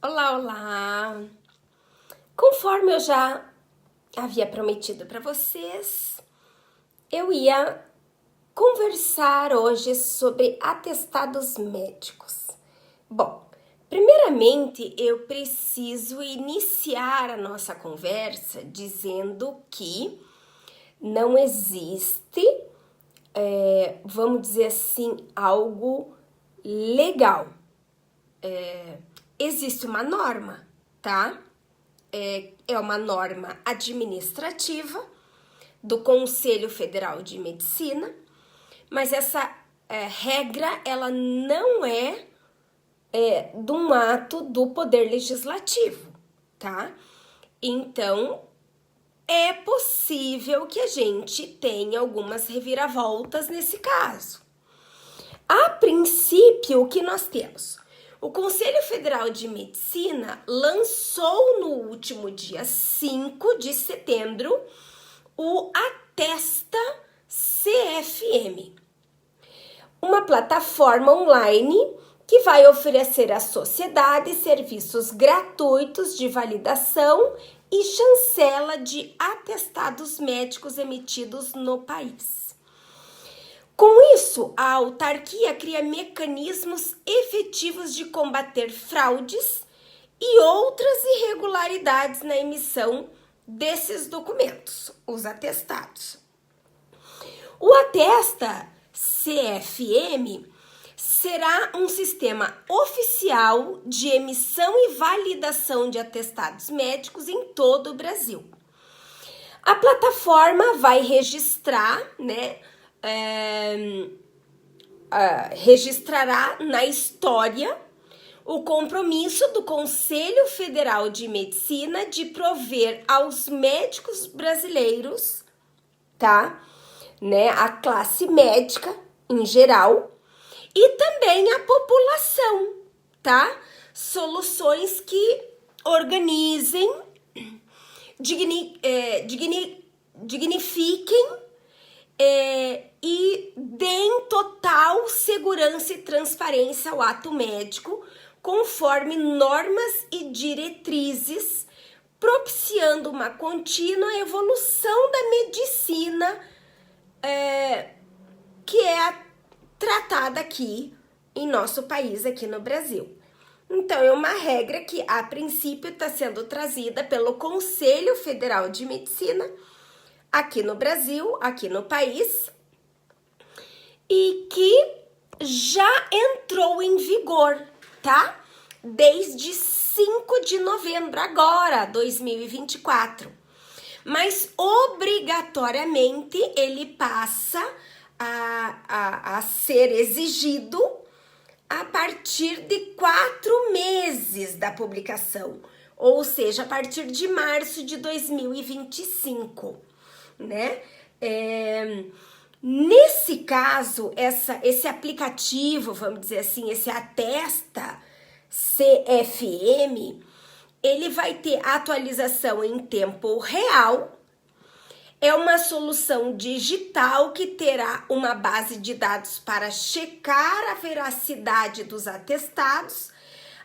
Olá, olá! Conforme eu já havia prometido para vocês, eu ia conversar hoje sobre atestados médicos. Bom, primeiramente eu preciso iniciar a nossa conversa dizendo que não existe, vamos dizer assim, algo legal. Existe uma norma, tá? É uma norma administrativa do Conselho Federal de Medicina, mas essa regra, ela não é de um ato do Poder Legislativo, tá? Então, é possível que a gente tenha algumas reviravoltas nesse caso. A princípio, o que nós temos? O Conselho Federal de Medicina lançou no último dia 5 de setembro o Atesta CFM, uma plataforma online que vai oferecer à sociedade serviços gratuitos de validação e chancela de atestados médicos emitidos no país. Com isso, a autarquia cria mecanismos efetivos de combater fraudes e outras irregularidades na emissão desses documentos, os atestados. O Atesta CFM será um sistema oficial de emissão e validação de atestados médicos em todo o Brasil. A plataforma vai registrar, registrará na história o compromisso do Conselho Federal de Medicina de prover aos médicos brasileiros, tá? A classe médica em geral e também a população, tá? Soluções que organizem, dignifiquem e deem total segurança e transparência ao ato médico, conforme normas e diretrizes, propiciando uma contínua evolução da medicina que é tratada aqui em nosso país, aqui no Brasil. Então, é uma regra que, a princípio, está sendo trazida pelo Conselho Federal de Medicina, aqui no Brasil, aqui no país, e que já entrou em vigor, tá? Desde 5 de novembro, agora, 2024. Mas, obrigatoriamente, ele passa a ser exigido a partir de 4 meses da publicação, ou seja, a partir de março de 2025. Nesse caso, esse aplicativo, vamos dizer assim, esse Atesta CFM, ele vai ter atualização em tempo real. É uma solução digital que terá uma base de dados para checar a veracidade dos atestados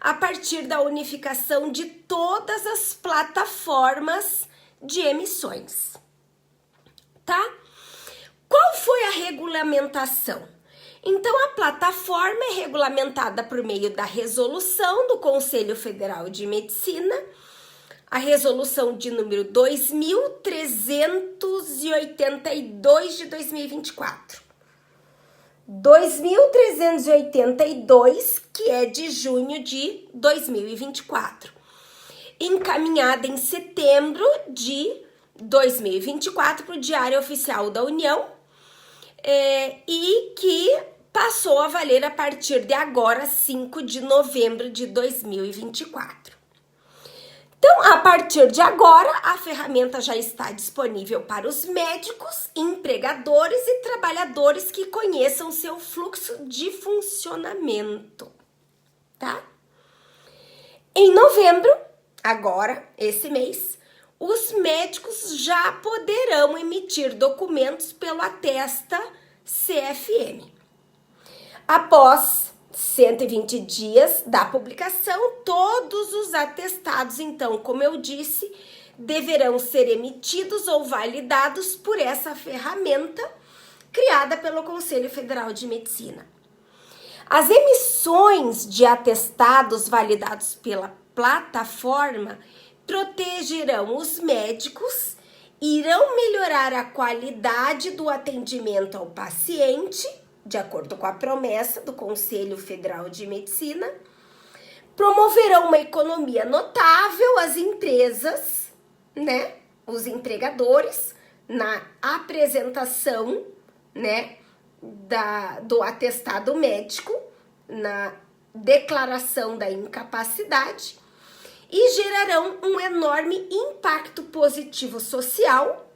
a partir da unificação de todas as plataformas de emissões. Tá? Qual foi a regulamentação? Então, a plataforma é regulamentada por meio da resolução do Conselho Federal de Medicina, a resolução de número 2382 de 2024. 2382, que é de junho de 2024. Encaminhada em setembro de 2024 para o Diário Oficial da União e que passou a valer a partir de agora, 5 de novembro de 2024. Então, a partir de agora, a ferramenta já está disponível para os médicos, empregadores e trabalhadores que conheçam seu fluxo de funcionamento, tá? Em novembro, agora, esse mês, os médicos já poderão emitir documentos pelo Atesta CFM. Após 120 dias da publicação, todos os atestados, então, como eu disse, deverão ser emitidos ou validados por essa ferramenta criada pelo Conselho Federal de Medicina. As emissões de atestados validados pela plataforma protegerão os médicos, irão melhorar a qualidade do atendimento ao paciente, de acordo com a promessa do Conselho Federal de Medicina, promoverão uma economia notável às empresas, né, os empregadores, na apresentação, né, do atestado médico, na declaração da incapacidade, e gerarão um enorme impacto positivo social,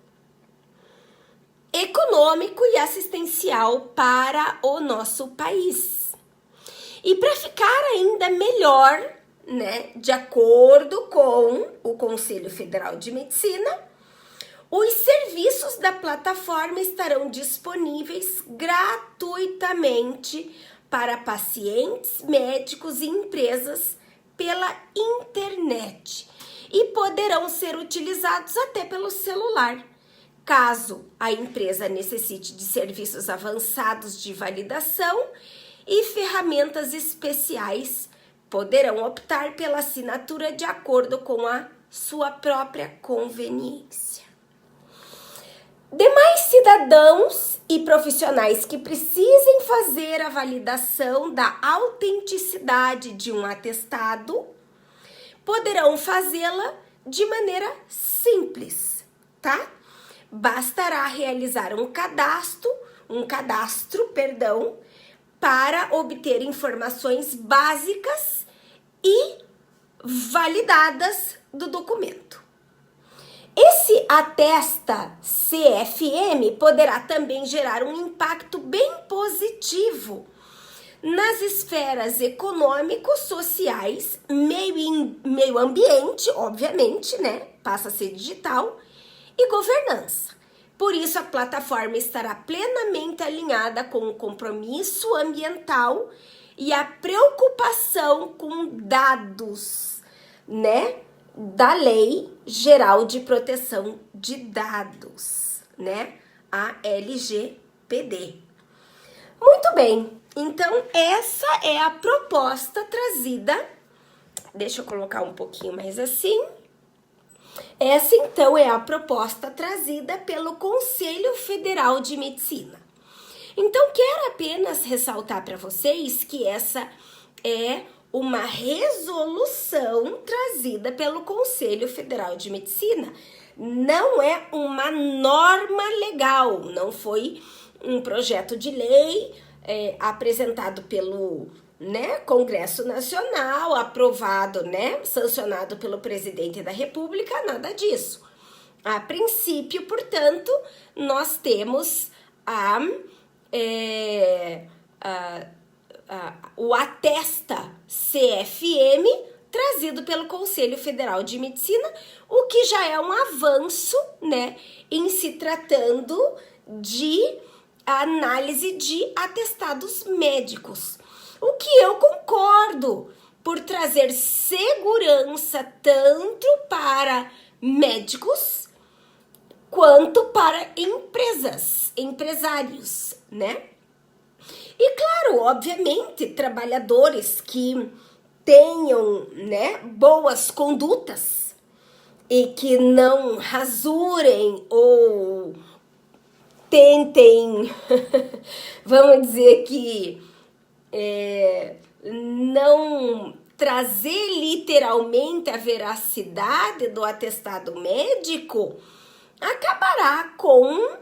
econômico e assistencial para o nosso país. E para ficar ainda melhor, né, de acordo com o Conselho Federal de Medicina, os serviços da plataforma estarão disponíveis gratuitamente para pacientes, médicos e empresas pela internet e poderão ser utilizados até pelo celular. Caso a empresa necessite de serviços avançados de validação e ferramentas especiais, poderão optar pela assinatura de acordo com a sua própria conveniência. Demais cidadãos e profissionais que precisem fazer a validação da autenticidade de um atestado poderão fazê-la de maneira simples, tá? Bastará realizar um cadastro, para obter informações básicas e validadas do documento. Esse atesta CFM poderá também gerar um impacto bem positivo nas esferas econômicos, sociais, meio ambiente, obviamente, né? Passa a ser digital, e governança. Por isso, a plataforma estará plenamente alinhada com o compromisso ambiental e a preocupação com dados, né, da Lei Geral de Proteção de Dados, né, a LGPD. Muito bem, então essa é a proposta trazida, deixa eu colocar um pouquinho mais assim. Essa, então, é a proposta trazida pelo Conselho Federal de Medicina. Então, quero apenas ressaltar para vocês que essa é uma resolução trazida pelo Conselho Federal de Medicina. Não é uma norma legal, não foi um projeto de lei apresentado pelo Congresso Nacional, aprovado, sancionado pelo presidente da República, nada disso. A princípio, portanto, nós temos o atesta CFM trazido pelo Conselho Federal de Medicina, o que já é um avanço, em se tratando de análise de atestados médicos. O que eu concordo, por trazer segurança tanto para médicos quanto para empresários, né? E claro, obviamente, trabalhadores que tenham, boas condutas e que não rasurem ou tentem, vamos dizer que não trazer literalmente a veracidade do atestado médico, acabará com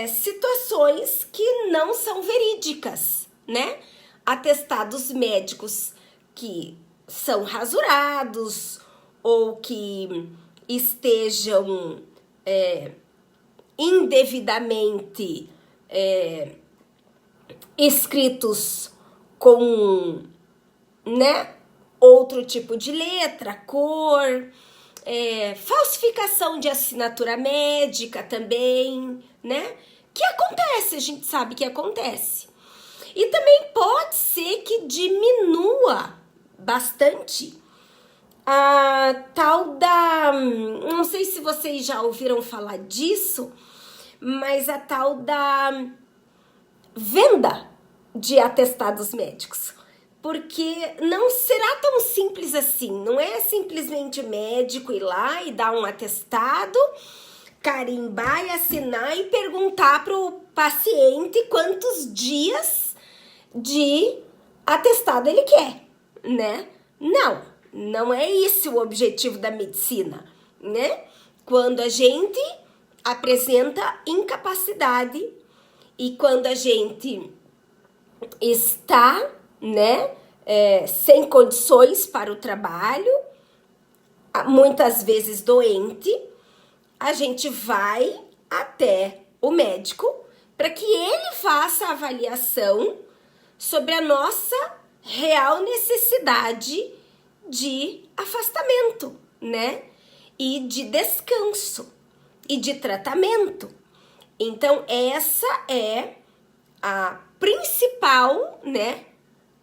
situações que não são verídicas, né? Atestados médicos que são rasurados ou que estejam indevidamente escritos com, outro tipo de letra, cor, falsificação de assinatura médica também, que acontece, a gente sabe que acontece. E também pode ser que diminua bastante a tal da... Não sei se vocês já ouviram falar disso, mas a tal da venda de atestados médicos. Porque não será tão simples assim. Não é simplesmente o médico ir lá e dar um atestado, carimbar e assinar e perguntar para o paciente quantos dias de atestado ele quer, né? Não é esse o objetivo da medicina, né? Quando a gente apresenta incapacidade e quando a gente está, né, sem condições para o trabalho, muitas vezes doente, a gente vai até o médico para que ele faça a avaliação sobre a nossa real necessidade de afastamento, né? E de descanso e de tratamento. Então, essa é a principal, né,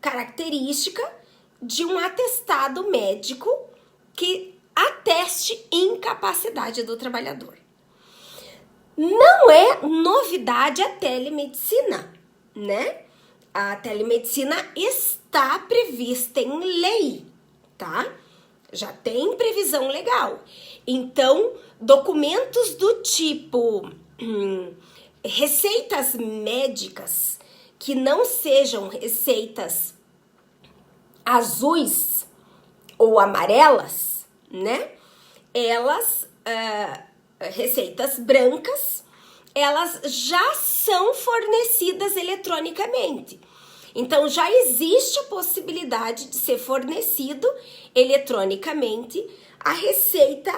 característica de um atestado médico que ateste incapacidade do trabalhador. Não é novidade a telemedicina, né? A telemedicina está prevista em lei, tá? Já tem previsão legal. Então, documentos do tipo receitas médicas que não sejam receitas azuis ou amarelas, né? Elas, receitas brancas, elas já são fornecidas eletronicamente. Então, já existe a possibilidade de ser fornecido eletronicamente a receita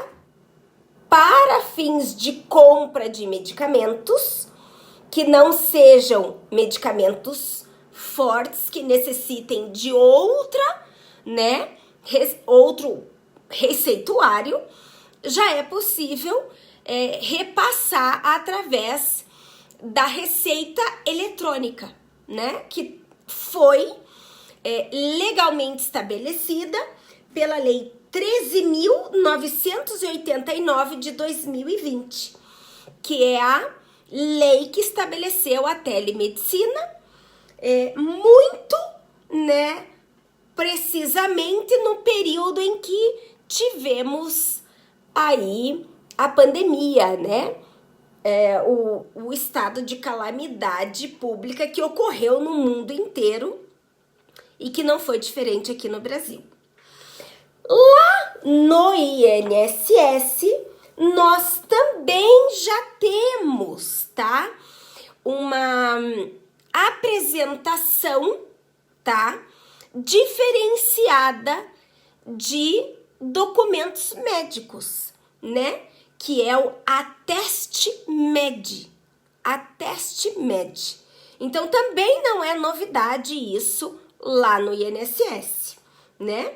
para fins de compra de medicamentos que não sejam medicamentos fortes, que necessitem de outra, né, outro receituário, já é possível repassar através da receita eletrônica, né, que foi legalmente estabelecida pela Lei 13.989 de 2020, que é a lei que estabeleceu a telemedicina muito, né, precisamente no período em que tivemos aí a pandemia, né, o estado de calamidade pública que ocorreu no mundo inteiro e que não foi diferente aqui no Brasil. Lá no INSS, nós também já temos, tá? Uma apresentação, tá? Diferenciada de documentos médicos, né? Que é o Ateste-Med. Ateste-Med. Então, também não é novidade isso lá no INSS, né?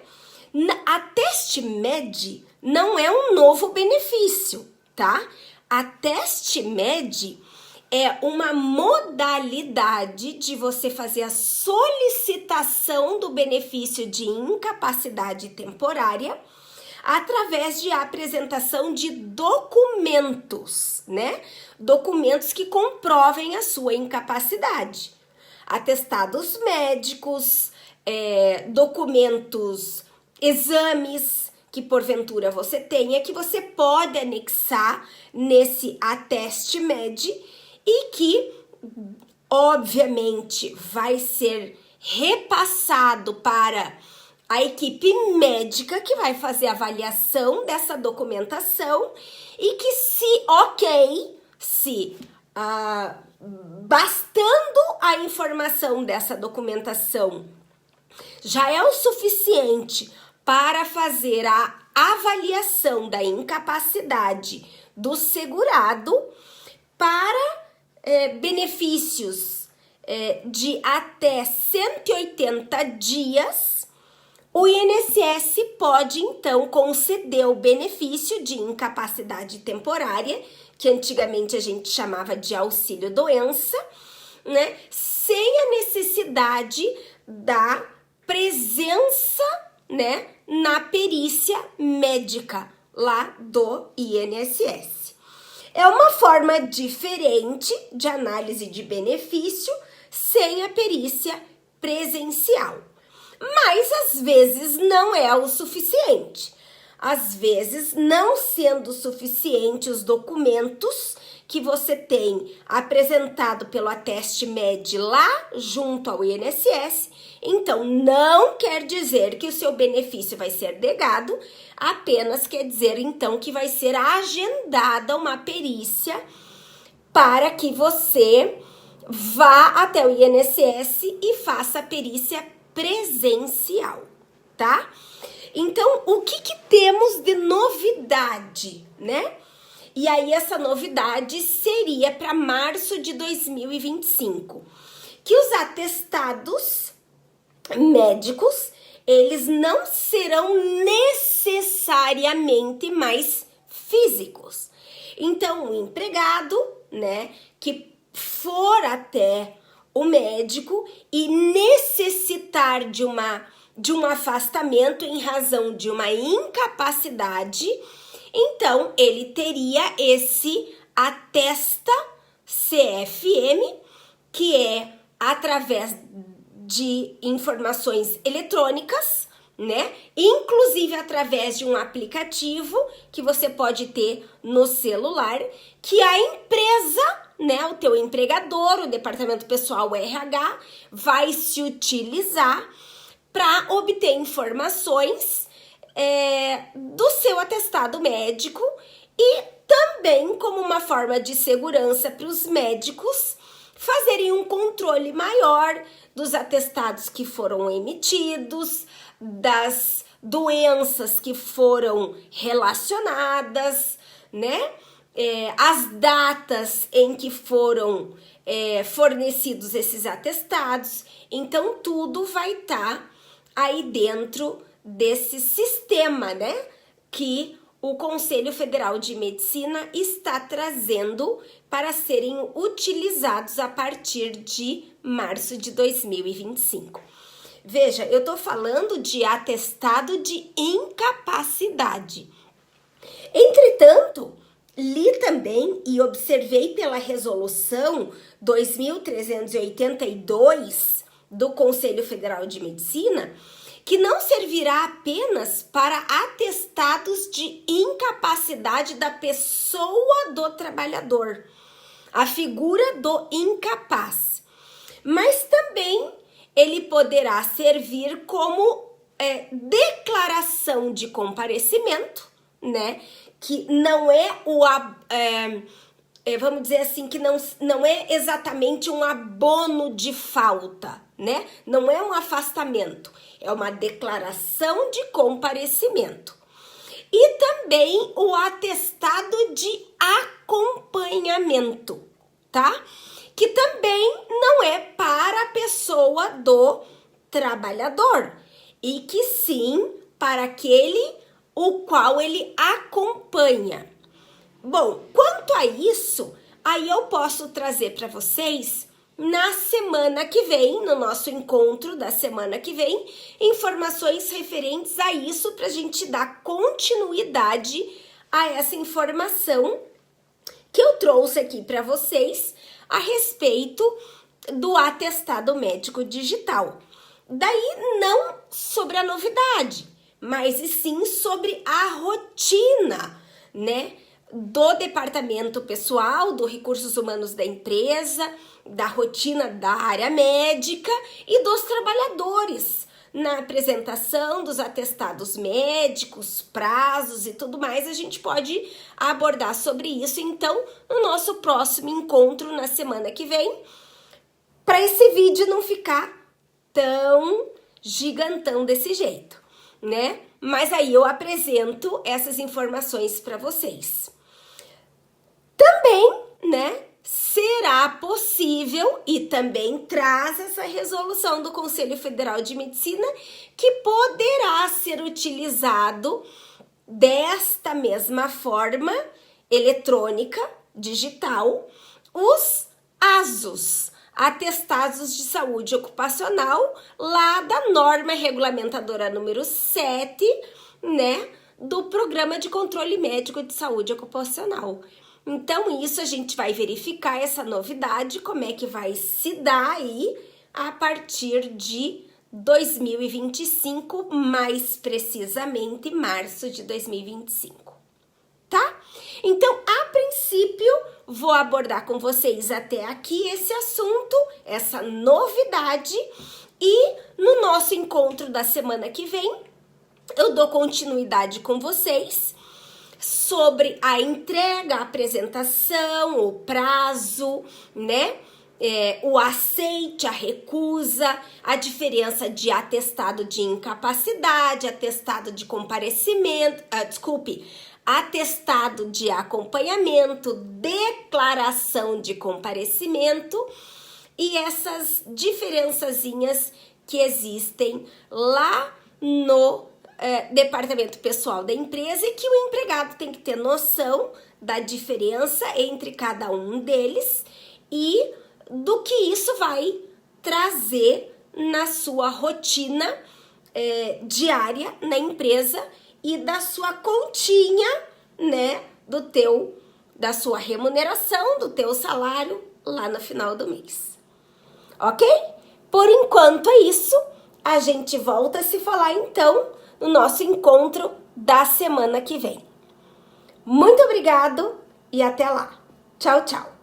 Ateste-Med não é um novo benefício, tá? Ateste-Med é uma modalidade de você fazer a solicitação do benefício de incapacidade temporária através de apresentação de documentos, né? Documentos que comprovem a sua incapacidade. Atestados médicos, documentos, exames que porventura você tenha, que você pode anexar nesse Ateste-Med e que, obviamente, vai ser repassado para a equipe médica que vai fazer a avaliação dessa documentação e que bastando a informação dessa documentação já é o suficiente para fazer a avaliação da incapacidade do segurado para benefícios de até 180 dias, o INSS pode, então, conceder o benefício de incapacidade temporária, que antigamente a gente chamava de auxílio-doença, né, sem a necessidade da presença, né, na perícia médica lá do INSS. É uma forma diferente de análise de benefício sem a perícia presencial. Mas às vezes não é o suficiente. Às vezes, não sendo suficiente os documentos que você tem apresentado pelo Ateste Med lá junto ao INSS, então não quer dizer que o seu benefício vai ser negado, apenas quer dizer então que vai ser agendada uma perícia para que você vá até o INSS e faça a perícia presencial, tá? Então, o que temos de novidade, né? E aí, essa novidade seria para março de 2025, que os atestados médicos, eles não serão necessariamente mais físicos. Então, o empregado, né, que for até o médico e necessitar de um afastamento em razão de uma incapacidade, então ele teria esse atesta CFM, que é através de informações eletrônicas, né? Inclusive através de um aplicativo que você pode ter no celular, que a empresa, né, o teu empregador, o departamento pessoal, o RH, vai se utilizar para obter informações do seu atestado médico e também como uma forma de segurança para os médicos fazerem um controle maior dos atestados que foram emitidos, das doenças que foram relacionadas, né? As datas em que foram fornecidos esses atestados. Então, tudo vai estar aí dentro desse sistema, né, que o Conselho Federal de Medicina está trazendo para serem utilizados a partir de março de 2025. Veja, eu tô falando de atestado de incapacidade. Entretanto, li também e observei pela resolução 2382 do Conselho Federal de Medicina que não servirá apenas para atestados de incapacidade da pessoa do trabalhador, a figura do incapaz, mas também ele poderá servir como declaração de comparecimento, né? Que não é vamos dizer assim, que não é exatamente um abono de falta, né? Não é um afastamento, é uma declaração de comparecimento. E também o atestado de acompanhamento, tá? Que também não é para a pessoa do trabalhador, e que sim para aquele o qual ele acompanha. Bom, quanto a isso, aí eu posso trazer para vocês na semana que vem, no nosso encontro da semana que vem, informações referentes a isso para a gente dar continuidade a essa informação que eu trouxe aqui para vocês a respeito do atestado médico digital. Daí não sobre a novidade, mas e sim sobre a rotina, né? Do departamento pessoal, do recursos humanos da empresa, da rotina da área médica e dos trabalhadores na apresentação dos atestados médicos, prazos e tudo mais. A gente pode abordar sobre isso, então, no nosso próximo encontro na semana que vem, para esse vídeo não ficar tão gigantão desse jeito, né? Mas aí eu apresento essas informações para vocês. Também, né, será possível e também traz essa resolução do Conselho Federal de Medicina que poderá ser utilizado desta mesma forma eletrônica, digital, os ASOS, atestados de saúde ocupacional, lá da norma regulamentadora número 7, né, do Programa de Controle Médico de Saúde Ocupacional. Então, isso a gente vai verificar essa novidade, como é que vai se dar aí a partir de 2025, mais precisamente março de 2025, tá? Então, a princípio, vou abordar com vocês até aqui esse assunto, essa novidade, e no nosso encontro da semana que vem, eu dou continuidade com vocês sobre a entrega, a apresentação, o prazo, né? O aceite, a recusa, a diferença de atestado de incapacidade, atestado de comparecimento, atestado de acompanhamento, declaração de comparecimento e essas diferençazinhas que existem lá no departamento pessoal da empresa e que o empregado tem que ter noção da diferença entre cada um deles e do que isso vai trazer na sua rotina diária na empresa e da sua continha, né, da sua remuneração, do teu salário lá no final do mês. Ok? Por enquanto é isso. A gente volta a se falar então no nosso encontro da semana que vem. Muito obrigado e até lá. Tchau, tchau.